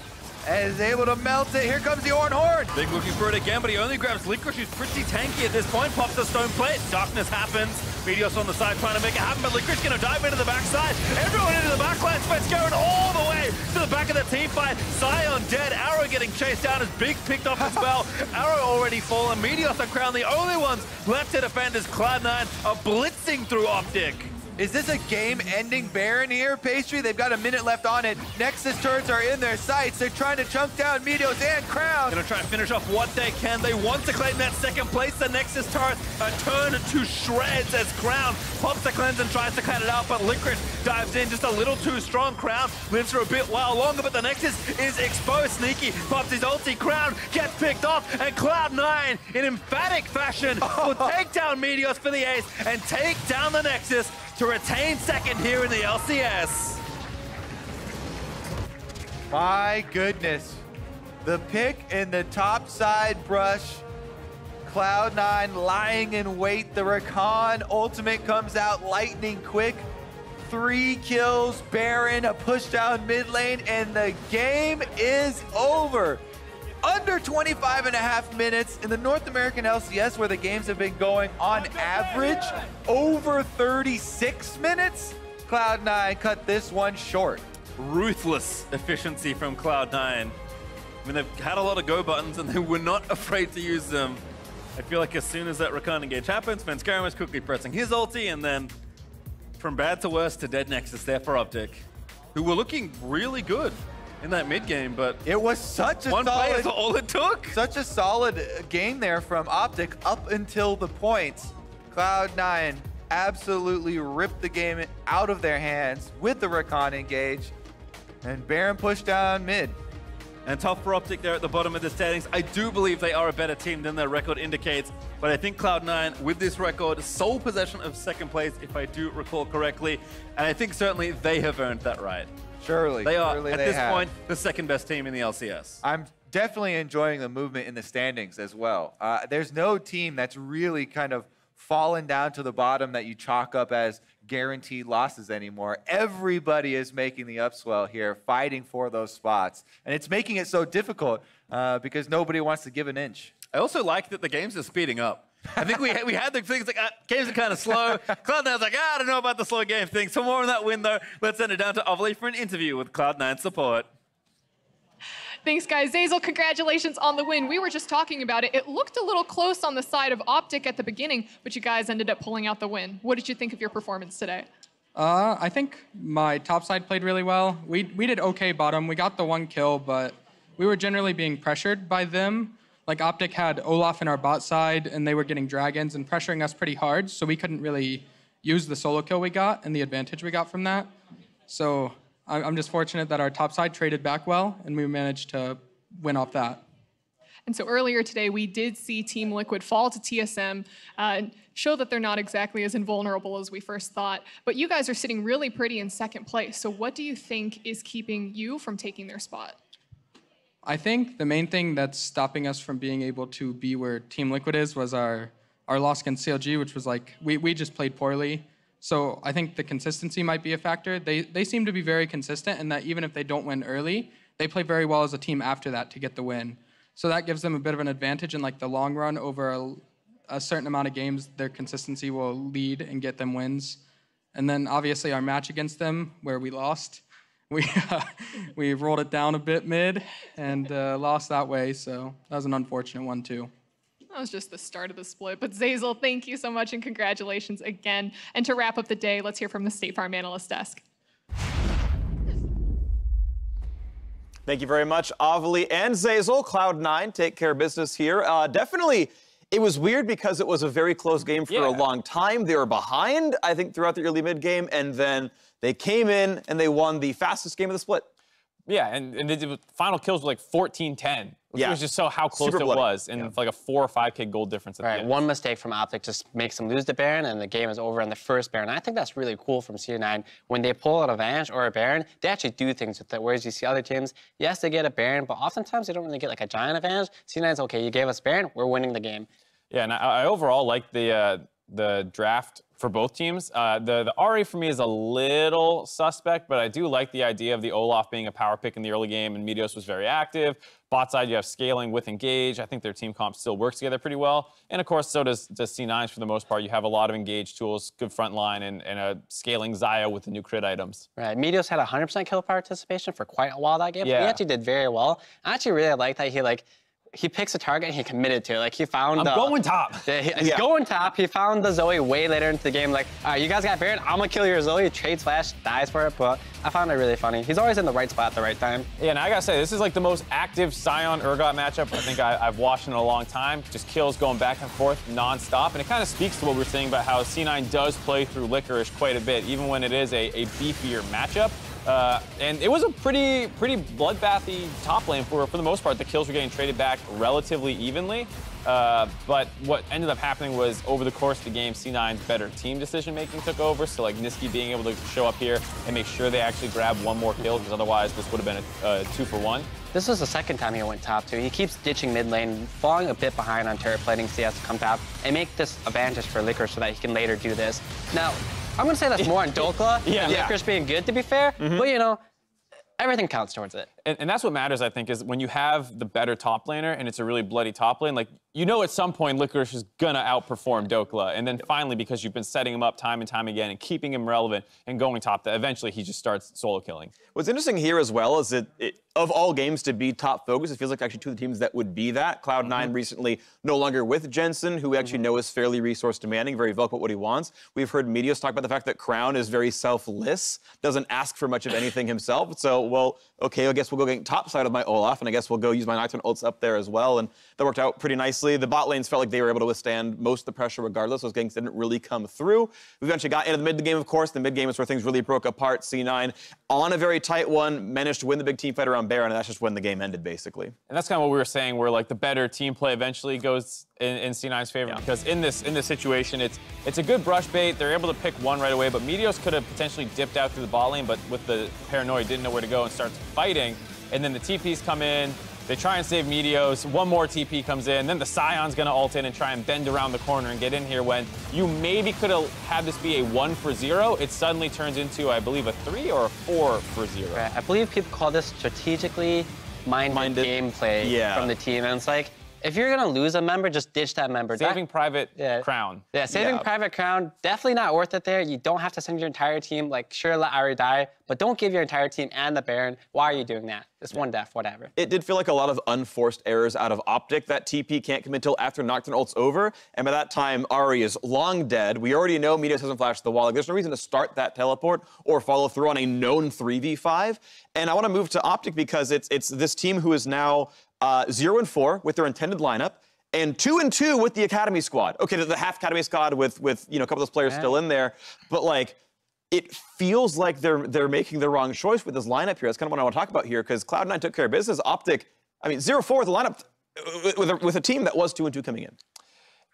is able to melt it. Here comes the Oran Horn. Big looking for it again, but he only grabs Licorice, who's pretty tanky at this point. Pops the stone plate. Darkness happens. Meteos on the side trying to make it happen, but Licorice gonna dive into the backside. Everyone into the backline. Spence going all the way to the back of the team fight. Sion dead. Arrow getting chased down as Big picked off as well. Arrow already fallen. Meteos and Crown the only ones left to defend as Cloud9 are blitzing through OpTic. Is this a game-ending Baron here, Pastry? They've got a minute left on it. Nexus turrets are in their sights. They're trying to chunk down Meteos and Crown. Gonna try and finish off what they can. They want to claim that second place. The Nexus turret turned to shreds as Crown pops the cleanse and tries to cut it out, but Licorice dives in just a little too strong. Crown lives for a bit while longer, but the Nexus is exposed. Sneaky pops his ulti. Crown gets picked off, and Cloud9 in emphatic fashion will take down Meteos for the ace and take down the Nexus to retain second here in the LCS. My goodness. The pick in the top side brush. Cloud9 lying in wait. The Recon ultimate comes out lightning quick. 3 kills, Baron, a push down mid lane, and the game is over. Under 25.5 minutes in the North American LCS, where the games have been going on average over 36 minutes. Cloud9 cut this one short. Ruthless efficiency from Cloud9. I mean, they've had a lot of go buttons and they were not afraid to use them. I feel like as soon as that Recon engage happens, Fenskaran was quickly pressing his ulti, and then from bad to worse to dead Nexus there for OpTic, who were looking really good in that mid game, but it was such a one play solid, is all it took. Such a solid game there from OpTic up until the point. Cloud9 absolutely ripped the game out of their hands with the Recon engage, and Baron pushed down mid. And tough for OpTic there at the bottom of the standings. I do believe they are a better team than their record indicates, but I think Cloud9, with this record, sole possession of second place, if I do recall correctly, and I think certainly they have earned that right. Surely. They are, surely at they this have. point, the second best team in the LCS. I'm definitely enjoying the movement in the standings as well. There's no team that's really kind of fallen down to the bottom that you chalk up as guaranteed losses anymore. Everybody is making the upswell here, fighting for those spots. And it's making it so difficult because nobody wants to give an inch. I also like that the games are speeding up. I think we had the things like, games are kind of slow. Cloud9's like, I don't know about the slow game thing. So more on that win, though. Let's send it down to Ovely for an interview with Cloud9 support. Thanks, guys. Zeyzal, congratulations on the win. We were just talking about it. It looked a little close on the side of OpTic at the beginning, but you guys ended up pulling out the win. What did you think of your performance today? I think my top side played really well. We did okay bottom. We got the 1 kill, but we were generally being pressured by them. Like OpTic had Olaf in our bot side, and they were getting dragons and pressuring us pretty hard, so we couldn't really use the solo kill we got and the advantage we got from that. So I'm just fortunate that our top side traded back well, and we managed to win off that. And so earlier today, we did see Team Liquid fall to TSM and show that they're not exactly as invulnerable as we first thought. But you guys are sitting really pretty in second place. So what do you think is keeping you from taking their spot? I think the main thing that's stopping us from being able to be where Team Liquid is was our loss against CLG, which was like, we just played poorly. So I think the consistency might be a factor. They seem to be very consistent in that even if they don't win early, they play very well as a team after that to get the win. So that gives them a bit of an advantage in like the long run over a certain amount of games. Their consistency will lead and get them wins. And then obviously our match against them where we lost, we rolled it down a bit mid and lost that way. So that was an unfortunate one too. That was just the start of the split. But Zazel, thank you so much and congratulations again. And to wrap up the day, let's hear from the State Farm Analyst Desk. Thank you very much, Avali and Zazel. Cloud9 take care of business here. Definitely, it was weird because it was a very close game for a long time. They were behind, I think, throughout the early mid game, and then they came in and they won the fastest game of the split. Yeah, and the final kills were like 14-10. It was just so how close Super it bloody. was, and like a 4 or 5K gold difference at the end. One mistake from OpTic just makes them lose the Baron, and the game is over on the first Baron. I think that's really cool from C9. When they pull an advantage or a Baron, they actually do things with it, whereas you see other teams, yes, they get a Baron, but oftentimes they don't really get like a giant advantage. C9's, okay, you gave us Baron, we're winning the game. Yeah, and I overall like the draft for both teams. The RA for me is a little suspect, but I do like the idea of the Olaf being a power pick in the early game, and Meteos was very active. Bot side, you have scaling with Engage. I think their team comp still works together pretty well. And of course, so does C9s for the most part. You have a lot of Engage tools, good front line, and a scaling Xayah with the new crit items. Right, Meteos had 100% kill participation for quite a while that game. Yeah. He actually did very well. I actually really like that he picks a target and he committed to it. Like he found going top. He's going top. He found the Zoe way later into the game. Like, all right, you guys got Baron. I'm gonna kill your Zoe. Trades flash, dies for it. But I found it really funny. He's always in the right spot at the right time. Yeah, and I gotta say, this is like the most active Sion Urgot matchup I think I've watched in a long time. Just kills going back and forth nonstop, and it kind of speaks to what we're saying about how C9 does play through Licorice quite a bit, even when it is a beefier matchup. And it was a pretty bloodbathy top lane for the most part. The kills were getting traded back relatively evenly. But what ended up happening was over the course of the game, C9's better team decision-making took over. So like Niski being able to show up here and make sure they actually grab one more kill, because otherwise this would have been a 2-for-1. This was the second time he went top, too. He keeps ditching mid lane, falling a bit behind on turret plating, so he has to come top and make this advantage for Licorice so that he can later do this. Now, I'm going to say that's more on Dokla than Licorice being good, to be fair. But, you know, everything counts towards it. And that's what matters, I think, is when you have the better top laner and it's a really bloody top lane, like, you know at some point Licorice is going to outperform Dokla. And then finally, because you've been setting him up time and time again and keeping him relevant and going top, that eventually he just starts solo killing. What's interesting here as well is that of all games to be top focus, it feels like actually two of the teams that would be that. Cloud9 recently no longer with Jensen, who we actually know is fairly resource demanding, very vocal about what he wants. We've heard Meteos talk about the fact that Crown is very selfless, doesn't ask for much of anything himself. So, well, okay, I guess we'll go get top side of my Olaf, and I guess we'll go use my Nocturne ults up there as well. And that worked out pretty nicely. The bot lanes felt like they were able to withstand most of the pressure regardless. Those ganks didn't really come through. We eventually got into the mid game, of course. The mid game is where things really broke apart. C9 on a very tight one, managed to win the big team fight around Baron, and that's just when the game ended, basically. And that's kind of what we were saying, where like the better team play eventually goes in C9's favor, because in this situation, it's a good brush bait. They're able to pick one right away, but Meteos could have potentially dipped out through the bot lane, but with the paranoia, didn't know where to go and starts fighting. And then the TPs come in. They try and save Meteos. One more TP comes in. Then the Scion's going to ult in and try and bend around the corner and get in here when you maybe could have had this be a 1-for-0. It suddenly turns into, I believe, a 3 or a 4-for-0. Right. I believe people call this strategically minded gameplay from the team. And it's like, if you're going to lose a member, just ditch that member. Saving Private Crown. Yeah, saving Private Crown, definitely not worth it there. You don't have to send your entire team. Like, sure, let Ari die, but don't give your entire team and the Baron. Why are you doing that? It's one death, whatever. It did feel like a lot of unforced errors out of OpTic. That TP can't come until after Nocturne ult's over, and by that time, Ari is long dead. We already know Meteos hasn't flashed the wall. Like, there's no reason to start that teleport or follow through on a known 3v5. And I want to move to OpTic because it's this team who is now 0-4 with their intended lineup, and 2-2 with the Academy squad. Okay, the half Academy squad with you know, a couple of those players still in there, but like, it feels like they're making the wrong choice with this lineup here. That's kind of what I want to talk about here, because Cloud9 took care of business. OpTic, I mean, 0-4 with the lineup with a team that was 2-2 coming in.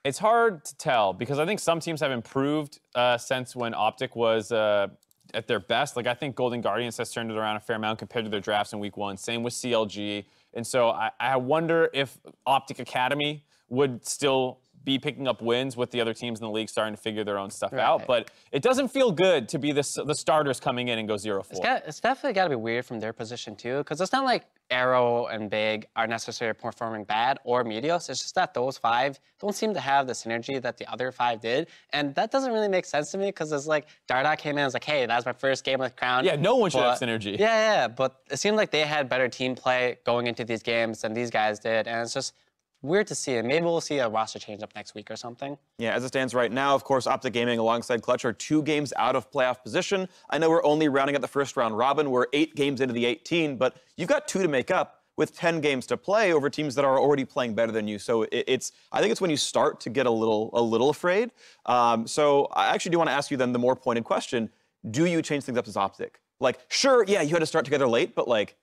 It's hard to tell, because I think some teams have improved since when OpTic was at their best. Like, I think Golden Guardians has turned it around a fair amount compared to their drafts in week 1. Same with CLG. And so I wonder if OpTic Academy would still be picking up wins with the other teams in the league starting to figure their own stuff out. But it doesn't feel good to be the starters coming in and go 0-4. It's definitely got to be weird from their position, too, because it's not like Arrow and Big are necessarily performing bad or Meteos. It's just that those 5 don't seem to have the synergy that the other 5 did. And that doesn't really make sense to me because it's like Dardoch came in and was like, hey, that was my first game with Crown. Yeah, no one should have synergy. Yeah, but it seemed like they had better team play going into these games than these guys did. And it's just weird to see it. Maybe we'll see a roster change up next week or something. Yeah, as it stands right now, of course, OpTic Gaming alongside Clutch are 2 games out of playoff position. I know we're only rounding out the first round robin. We're 8 games into the 18, but you've got 2 to make up with 10 games to play over teams that are already playing better than you. So I think it's when you start to get a little afraid. So I actually do want to ask you then the more pointed question: do you change things up as OpTic? Like, sure, yeah, you had to start together late, but like,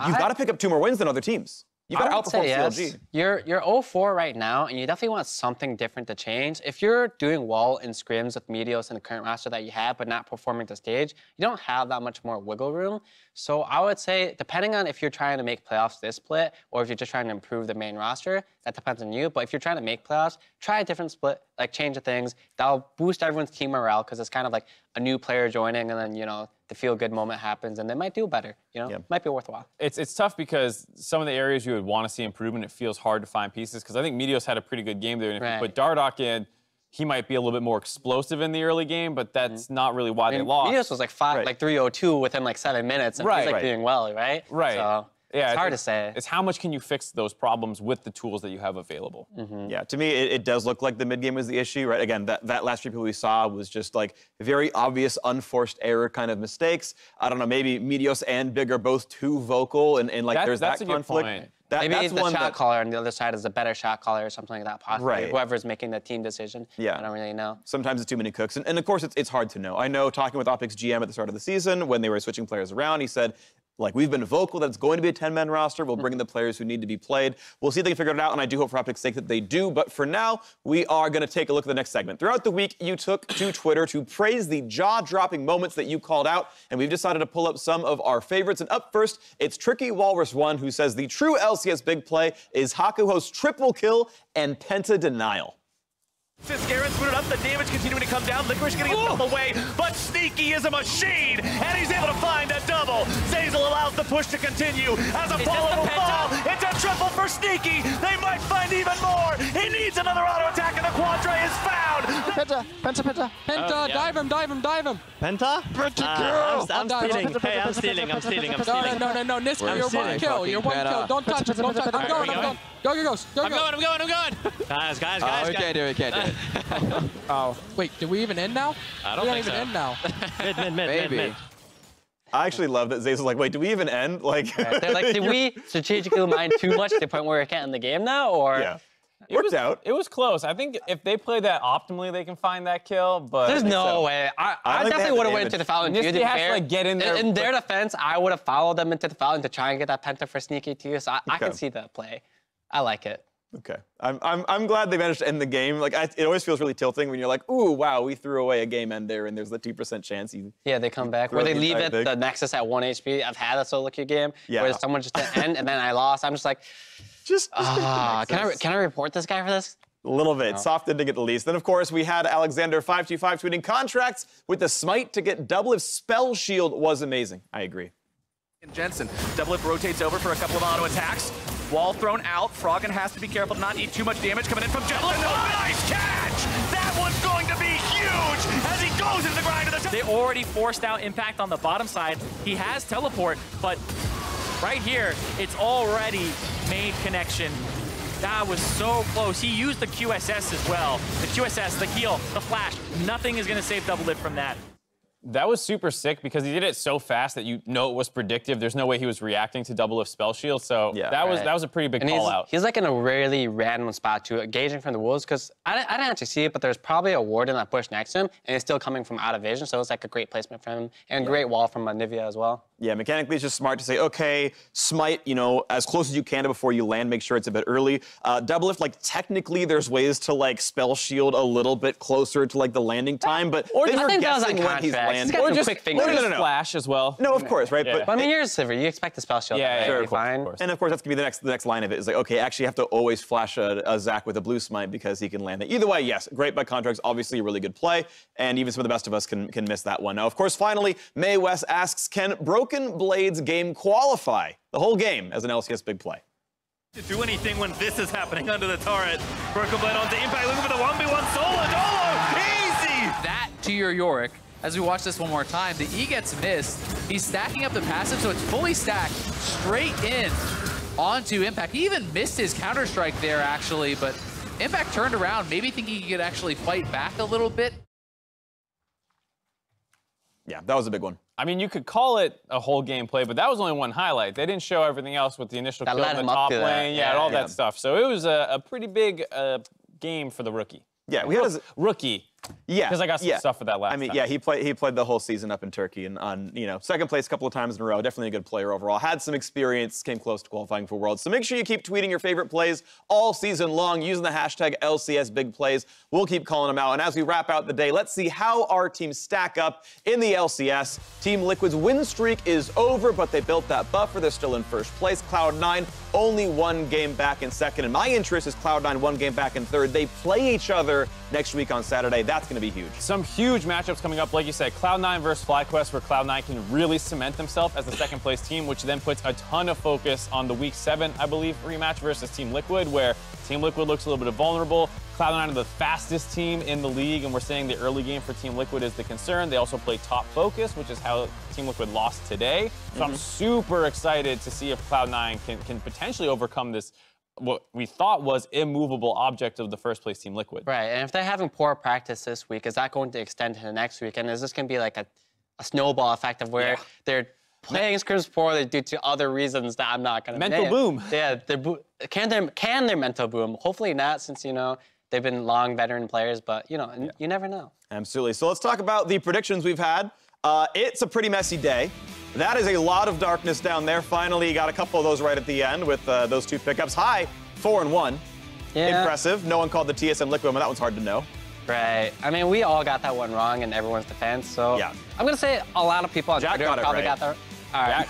you've got to pick up 2 more wins than other teams. You got to outperform CLG. You're 0-4 right now, and you definitely want something different to change. If you're doing well in scrims with Meteos and the current roster that you have, but not performing to stage, you don't have that much more wiggle room. So I would say, depending on if you're trying to make playoffs this split, or if you're just trying to improve the main roster, that depends on you. But if you're trying to make playoffs, try a different split, like change the things. That'll boost everyone's team morale, because it's kind of like a new player joining, and then, you know, the feel-good moment happens, and they might do better, you know? Might be worthwhile. It's tough because some of the areas you would want to see improvement, it feels hard to find pieces, because I think Meteos had a pretty good game there, and if you put Dardoch in, he might be a little bit more explosive in the early game, but that's not really why they lost. Meteos was like 3-0-2 within like 7 minutes, and he's like doing well, right? Right. So it's hard to say. It's how much can you fix those problems with the tools that you have available. Yeah, to me, it does look like the mid-game was the issue, right? Again, that last replay we saw was just like very obvious, unforced error kind of mistakes. I don't know, maybe Meteos and Big are both too vocal, and like there's that conflict. Good point. Maybe the shot caller on the other side is a better shot caller or something like that, possibly. Whoever's making the team decision. I don't really know. Sometimes it's too many cooks. And of course, it's hard to know. I know talking with OpTic's GM at the start of the season, when they were switching players around, he said, like, we've been vocal that it's going to be a 10-man roster. We'll bring in the players who need to be played. We'll see if they can figure it out, and I do hope for OpTic's sake that they do. But for now, we are going to take a look at the next segment. Throughout the week, you took to Twitter to praise the jaw-dropping moments that you called out, and we've decided to pull up some of our favorites. And up first, it's Tricky Walrus 1, who says the true LCS big play is Hakuho's triple kill and penta denial. Scaren's booted up, the damage continuing to come down. Licorice getting it from away, but Sneaky is a machine, and he's able to find a double. Zeyzal allows the push to continue as a follow will fall. It's a triple for Sneaky. They might find even more. He needs another auto attack, and the Quadra is found. Penta, dive him. Penta? I'm stealing. Hey, I'm stealing. No, Niska, you're one kill. You're one kill. Don't touch him. I'm going. Go. I'm going. Guys. We can't do it. Oh, wait, did we even end now? I don't think even so. end now. Maybe. I actually love that Zeyzal's like, wait, do we even end? Like, they're like, did we strategically mine too much to the point where we can't end the game now? Or worked out. It was close. I think if they play that optimally, they can find that kill. But there's no way. I definitely would have went into the fountain too. They have to like get in there. In their defense, I would have followed them into the fountain to try and get that penta for Sneaky too. So I can see the play. I like it. Okay, I'm glad they managed to end the game. Like it always feels really tilting when you're like, ooh, wow, we threw away a game end there, and there's the 2% chance you. Yeah, they come back. Where they leave it the Nexus at 1 HP. I've had a solo queue game where someone just didn't end, and then I lost. I'm just like, can I report this guy for this? A little bit, soft ending at the least. Then, of course, we had Alexander525 tweeting contracts with the smite to get Doublelift Spell Shield was amazing. I agree. And Jensen, Doublelift rotates over for a couple of auto attacks. Wall thrown out. Froggen has to be careful to not eat too much damage coming in from Doublelift. Oh, nice catch! That one's going to be huge as he goes into the grind of the top. They already forced out impact on the bottom side. He has teleport, but right here, it's already made connection. That was so close. He used the QSS as well. The QSS, the heal, the flash. Nothing is going to save Doublelift from that. That was super sick because he did it so fast that you know it was predictive. There's no way he was reacting to Doublelift Spell Shield, so that was a pretty big call out. He's like in a really random spot too, engaging from the wolves, because I didn't actually see it, but there's probably a ward in that bush next to him, and he's still coming from out of vision, so it's like a great placement from him, and great wall from Nivea as well. Yeah, mechanically it's just smart to say, okay, smite, you know, as close as you can to before you land, make sure it's a bit early. Doublelift, like, technically there's ways to, like, spell shield a little bit closer to, like, the landing time, but Or then I you're think that was on guessing when he's contract. land. Or just quick fingers. No. Flash as well. No, of course, right? But I mean, you're a Sivir. You expect the spell shield. Yeah, right? sure, Fine. of course. And of course, that's gonna be the next line of it. Is like, okay, actually, you have to always flash a Zac with a blue smite because he can land it. Either way, yes, great by Contracts. Obviously, a really good play, and even some of the best of us can miss that one. Now, of course, finally, May West asks, can Broken Blades game qualify the whole game as an LCS big play? To do anything when this is happening under the turret. Broken Blade onto Impact, looking for the 1v1 solo. Dolo, easy! That to your Yorick. As we watch this one more time, the E gets missed. He's stacking up the passive, so it's fully stacked straight in onto Impact. He even missed his Counter-Strike there, actually, but Impact turned around, maybe thinking he could actually fight back a little bit. Yeah, that was a big one. I mean, you could call it a whole gameplay, but that was only one highlight. They didn't show everything else with the initial kill in the top lane, all that stuff. So it was a pretty big game for the rookie. Yeah, we had a rookie. Yeah, because I got some stuff for that last time. Yeah, he played the whole season up in Turkey and on second place a couple of times in a row. Definitely a good player overall. Had some experience, came close to qualifying for Worlds. So make sure you keep tweeting your favorite plays all season long using the hashtag LCS Big Plays. We'll keep calling them out. And as we wrap out the day, let's see how our teams stack up in the LCS. Team Liquid's win streak is over, but they built that buffer. They're still in first place. Cloud9 only 1 game back in second. And my interest is Cloud9 1 game back in third. They play each other next week on Saturday. That's going to be huge. Some huge matchups coming up, like you said, Cloud9 versus FlyQuest, where Cloud9 can really cement themselves as the second place team, which then puts a ton of focus on the Week 7, I believe, rematch versus Team Liquid, where Team Liquid looks a little bit vulnerable. Cloud9 are the fastest team in the league, and we're saying the early game for Team Liquid is the concern. They also play top focus, which is how Team Liquid lost today. So I'm super excited to see if Cloud9 can potentially overcome this, what we thought was immovable object of the first place Team Liquid. Right, and if they're having poor practice this week, is that going to extend to the next week? And is this going to be like a snowball effect of where they're playing scrims poorly due to other reasons that I'm not going to Mental boom. Yeah, can their mental boom? Hopefully not, since, they've been long veteran players, but, you never know. Absolutely. So let's talk about the predictions we've had. It's a pretty messy day. That is a lot of darkness down there. Finally, got a couple of those right at the end with those 2 pickups. High, 4-1. Yeah. Impressive. No one called the TSM Liquid, but that one's hard to know. Right. I mean, we all got that one wrong in everyone's defense, so yeah. I'm going to say a lot of people on Twitter probably got that. All right.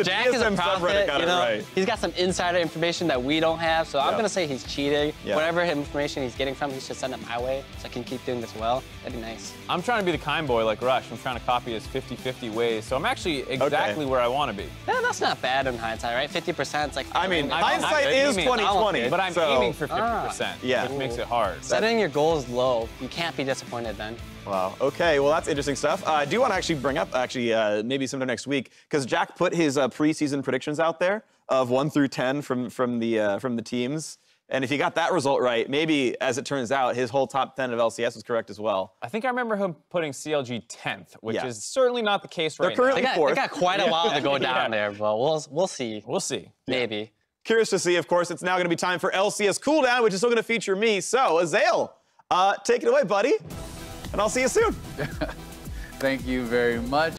Jack is a prophet, right. He's got some insider information that we don't have, so I'm going to say he's cheating. Yeah. Whatever information he's getting from, he should send it my way so I can keep doing this well. That'd be nice. I'm trying to be the kind boy like Rush. I'm trying to copy his 50-50 ways, so I'm actually exactly where I want to be. Yeah, that's not bad in hindsight, right? 50% is like... I mean, hindsight is 20/20. But I'm aiming for 50%, which makes it hard. Setting your goals low, you can't be disappointed then. Wow. Okay. Well, that's interesting stuff. I do want to actually bring up, maybe sometime next week, because Jack put his preseason predictions out there of 1 through 10 from the teams. And if he got that result right, maybe, as it turns out, his whole top 10 of LCS was correct as well. I think I remember him putting CLG 10th, which is certainly not the case right now. They're currently 4th. They got quite a while to go down there, but we'll see. We'll see. Maybe. Curious to see. Of course, it's now going to be time for LCS Cooldown, which is still going to feature me. So, Azael, take it away, buddy. And I'll see you soon. Thank you very much.